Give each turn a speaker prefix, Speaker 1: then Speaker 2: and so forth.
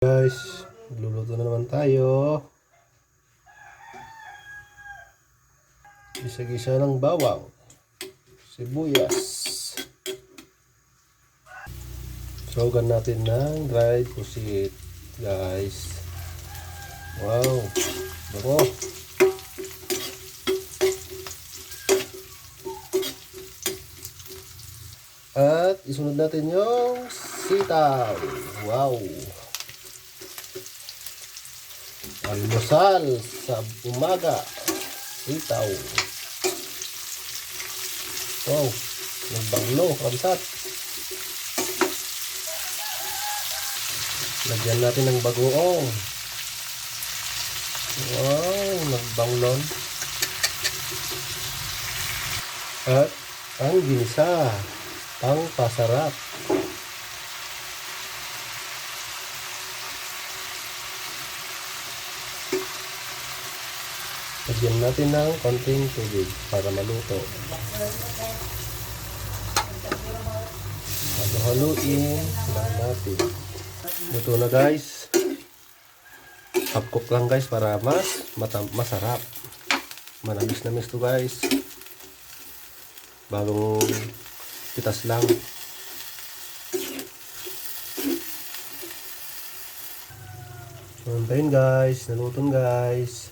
Speaker 1: Guys, luluto na naman tayo. Gisa-gisa ng bawang, sibuyas. Sogan natin ng dried pusit, guys. Wow, bango. At isunod natin yung sitaw. Wow. Almusal sa umaga. Sitaw. Wow. Nagbanglo. Kamsat. Lagyan natin ng bagoong. Wow. Nagbanglon. At ang ginisa. Ang pasarap. Lagyan natin ng konting tubig para maluto. Halu-haluin lang natin. Luto na guys. Half cook lang guys para masarap. Manamis-namis to guys. Bagong pitas lang. Antayin guys. Naluto guys.